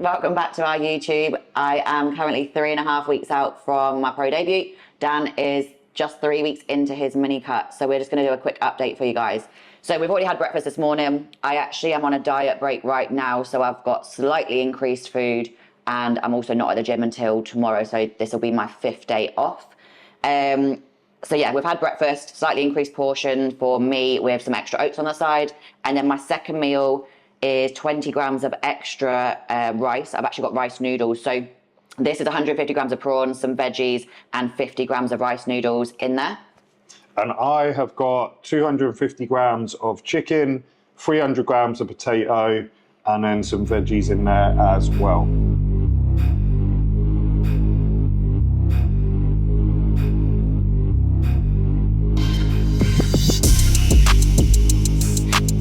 welcome back to our YouTube. I am currently 3.5 weeks out from my pro debut. Dan is just 3 weeks into his mini cut, so we're just going to do a quick update for you guys. So we've already had breakfast this morning. I actually am on a diet break right now, so I've got slightly increased food, and I'm also not at the gym until tomorrow, so this will be my 5th day off. So yeah, we've had breakfast, slightly increased portion for me with some extra oats on the side, and then my second meal is 20 grams of extra rice. I've actually got rice noodles. So this is 150 grams of prawns, some veggies, and 50 grams of rice noodles in there. And I have got 250 grams of chicken, 300 grams of potato, and then some veggies in there as well.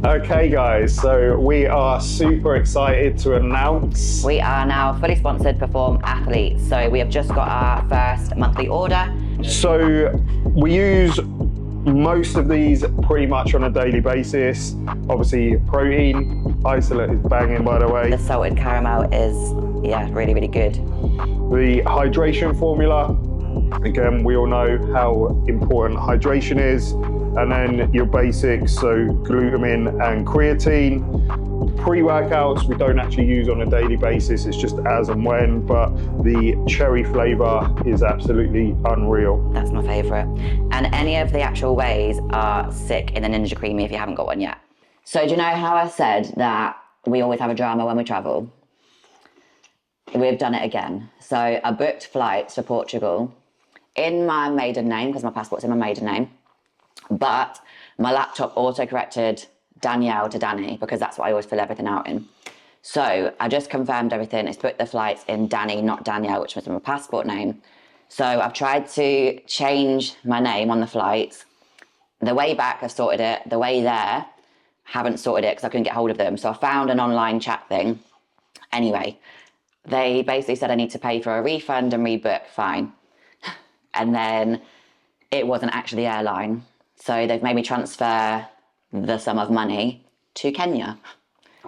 Okay guys, so we are super excited to announce we are now fully sponsored Perform Athletes. So we have just got our first monthly order. So we use most of these pretty much on a daily basis. Obviously protein isolate is banging, by the way. The salted caramel is, yeah, really, really good. The hydration formula, again, we all know how important hydration is. And then your basics, so glutamine and creatine. Pre-workouts we don't actually use on a daily basis, it's just as and when, but the cherry flavour is absolutely unreal. That's my favourite. And any of the actual wheys are sick in the Ninja Creamy if you haven't got one yet. So do you know how I said that we always have a drama when we travel? We've done it again. So I booked flights to Portugal in my maiden name, because my passport's in my maiden name. But my laptop auto-corrected Danielle to Dannii, because that's what I always fill everything out in. So I just confirmed everything. It's booked the flights in Dannii, not Danielle, which was my passport name. So I've tried to change my name on the flights. The way back, I've sorted it. The way there, haven't sorted it because I couldn't get hold of them. So I found an online chat thing. Anyway, they basically said I need to pay for a refund and rebook, fine. And then it wasn't actually the airline. So they've made me transfer the sum of money to Kenya.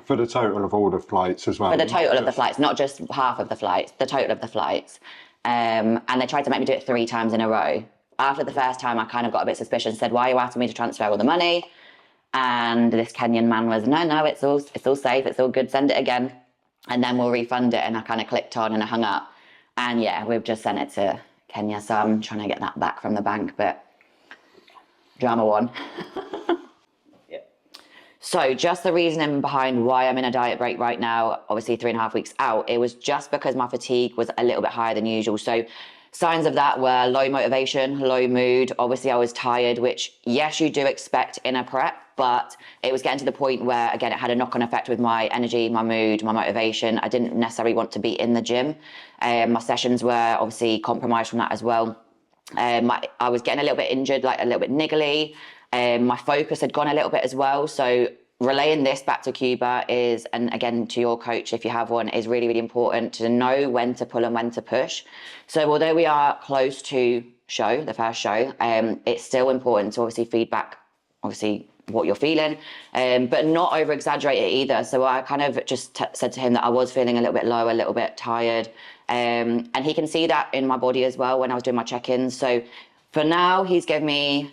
For the total of all the flights as well? For the total of the flights, not just half of the flights, the total of the flights. And they tried to make me do it 3 times in a row. After the first time, I kind of got a bit suspicious, said, why are you asking me to transfer all the money? And this Kenyan man was, no, it's all safe, it's all good, send it again. And then we'll refund it. And I kind of clicked on and I hung up. And yeah, we've just sent it to Kenya. So I'm trying to get that back from the bank, but drama one. Yeah. So just the reasoning behind why I'm in a diet break right now, obviously 3.5 weeks out, it was just because my fatigue was a little bit higher than usual. So signs of that were low motivation, low mood. Obviously I was tired, which yes, you do expect in a prep, but it was getting to the point where, again, it had a knock-on effect with my energy, my mood, my motivation. I didn't necessarily want to be in the gym. My sessions were obviously compromised from that as well. I was getting a little bit injured, like a little bit niggly. My focus had gone a little bit as well. So relaying this back to Cuba is, and again to your coach if you have one, is really, really important to know when to pull and when to push. So although we are close to the first show, it's still important to obviously feedback, obviously what you're feeling, but not over exaggerate it either. So I kind of just said to him that I was feeling a little bit low, a little bit tired. And he can see that in my body as well when I was doing my check-ins. So for now, he's given me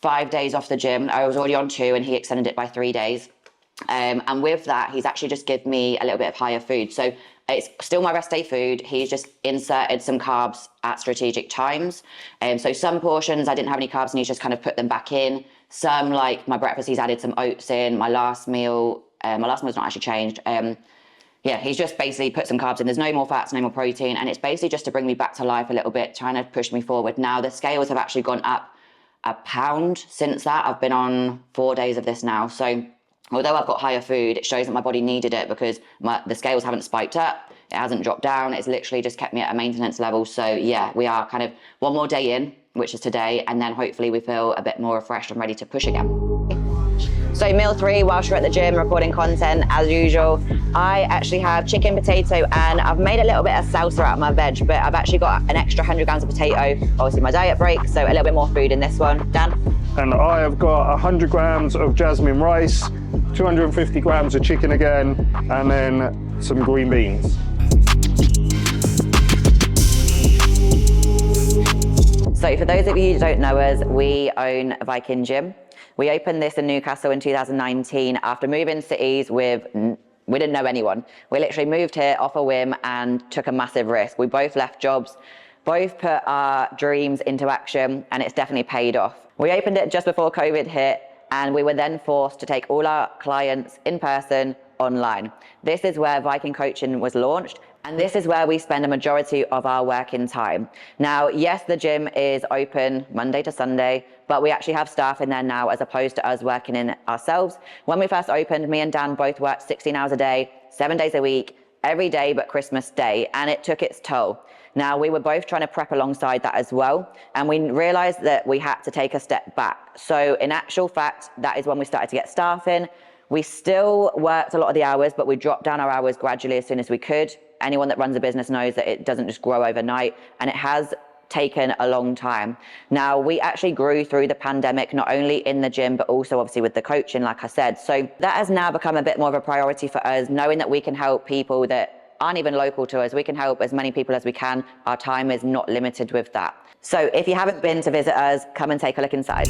5 days off the gym. I was already on 2 and he extended it by 3 days. And with that, he's actually just given me a little bit of higher food. So it's still my rest day food. He's just inserted some carbs at strategic times. So some portions, I didn't have any carbs and he's just kind of put them back in. Some, like my breakfast, he's added some oats in. My last meal's not actually changed. Yeah, he's just basically put some carbs in. There's no more fats, no more protein. And it's basically just to bring me back to life a little bit, trying to push me forward. Now, the scales have actually gone up a pound since that. I've been on 4 days of this now. So although I've got higher food, it shows that my body needed it because the scales haven't spiked up. It hasn't dropped down. It's literally just kept me at a maintenance level. So yeah, we are kind of 1 more day in, which is today. And then hopefully we feel a bit more refreshed and ready to push again. So meal 3, whilst you're at the gym recording content as usual, I actually have chicken, potato, and I've made a little bit of salsa out of my veg, but I've actually got an extra 100 grams of potato, obviously my diet break, so a little bit more food in this one. Dan? And I have got 100 grams of jasmine rice, 250 grams of chicken again, and then some green beans. So for those of you who don't know us, we own Viking Gym. We opened this in Newcastle in 2019 after moving cities we didn't know anyone. We literally moved here off a whim and took a massive risk. We both left jobs, both put our dreams into action, and it's definitely paid off. We opened it just before COVID hit, and we were then forced to take all our clients in person online. This is where Viking Coaching was launched, and this is where we spend a majority of our working time. Now, yes, the gym is open Monday to Sunday, but we actually have staff in there now as opposed to us working in it ourselves. When we first opened, me and Dan both worked 16 hours a day, 7 days a week, every day but Christmas Day, and it took its toll. Now, we were both trying to prep alongside that as well, and we realized that we had to take a step back. So in actual fact, that is when we started to get staff in. We still worked a lot of the hours, but we dropped down our hours gradually as soon as we could. Anyone that runs a business knows that it doesn't just grow overnight, and it has taken a long time. Now, we actually grew through the pandemic, not only in the gym, but also obviously with the coaching, like I said. So that has now become a bit more of a priority for us, knowing that we can help people that aren't even local to us. We can help as many people as we can. Our time is not limited with that. So if you haven't been to visit us, come and take a look inside.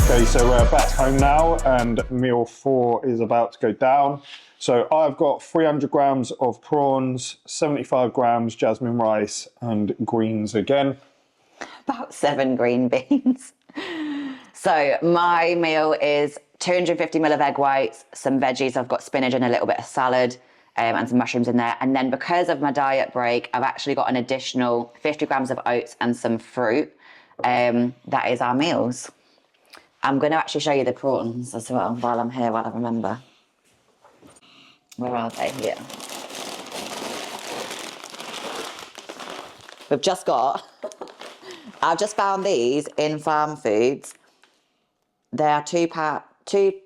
Okay, so we're back home now and meal 4 is about to go down. So I've got 300 grams of prawns, 75 grams jasmine rice and greens again. About 7 green beans. So my meal is 250 ml of egg whites, some veggies. I've got spinach and a little bit of salad and some mushrooms in there. And then because of my diet break, I've actually got an additional 50 grams of oats and some fruit. That is our meals. I'm going to actually show you the prawns as well while I'm here, while I remember. Where are they? Here. We've just got, I've just found these in Farm Foods. They are two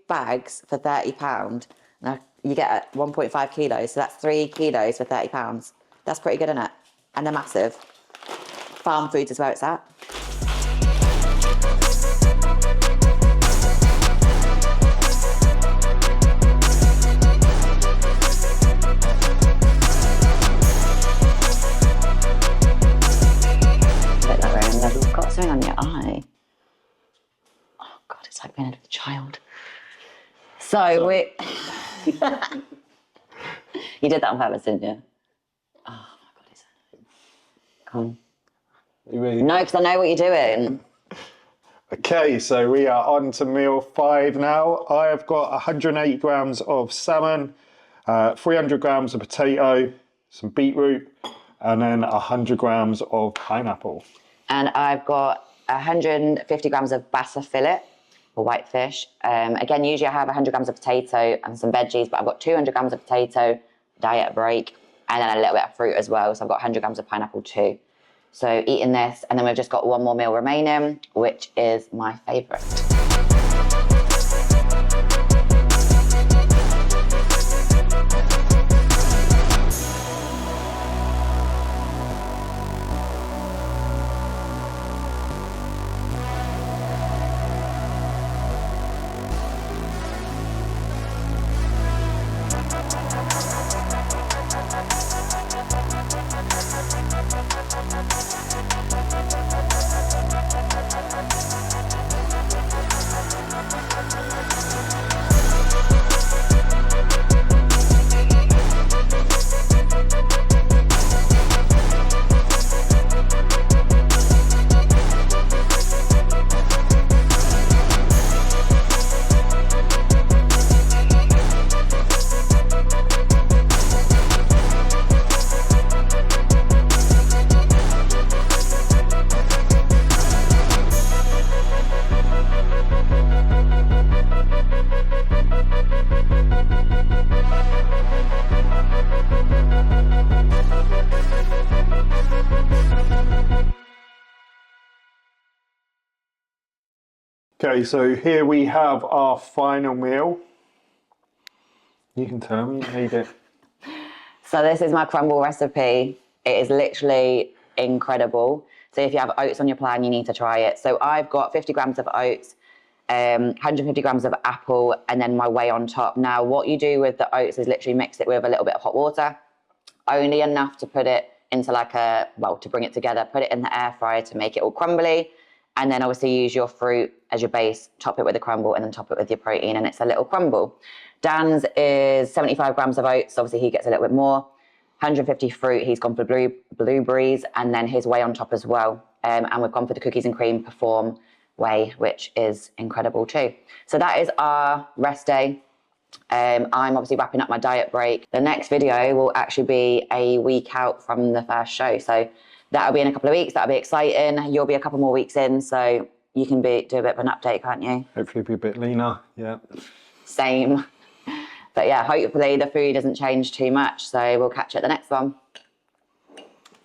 bags for £30. Now you get 1.5 kilos, so that's 3 kilos for £30. That's pretty good, isn't it? And they're massive. Farm Foods is where it's at. You've got something on your eye. Oh God, it's like being a child. So we... You did that on purpose, didn't you? Oh my God, it's... Come on. What do you mean? No, because I know what you're doing. Okay, so we are on to meal 5 now. I have got 180 grams of salmon, 300 grams of potato, some beetroot, and then 100 grams of pineapple. And I've got 150 grams of basa fillet, or whitefish. Again, usually I have 100 grams of potato and some veggies, but I've got 200 grams of potato, diet break, and then a little bit of fruit as well. So I've got 100 grams of pineapple too. So eating this, and then we've just got one more meal remaining, which is my favourite. Okay, so here we have our final meal. You can tell me you made it. So this is my crumble recipe. It is literally incredible. So if you have oats on your plan, you need to try it. So I've got 50 grams of oats, 150 grams of apple, and then my whey on top. Now, what you do with the oats is literally mix it with a little bit of hot water, only enough to put it into to bring it together, put it in the air fryer to make it all crumbly. And then obviously use your fruit as your base, top it with the crumble, and then top it with your protein, and it's a little crumble. Dan's is 75 grams of oats. Obviously, he gets a little bit more. 150 fruit, he's gone for blueberries, and then his whey on top as well. And we've gone for the cookies and cream Perform whey, which is incredible too. So that is our rest day. I'm obviously wrapping up my diet break. The next video will actually be a week out from the first show. So that'll be in a couple of weeks. That'll be exciting. You'll be a couple more weeks in, so you can do a bit of an update, can't you? Hopefully be a bit leaner, yeah. Same. But yeah, hopefully the food doesn't change too much. So we'll catch you at the next one.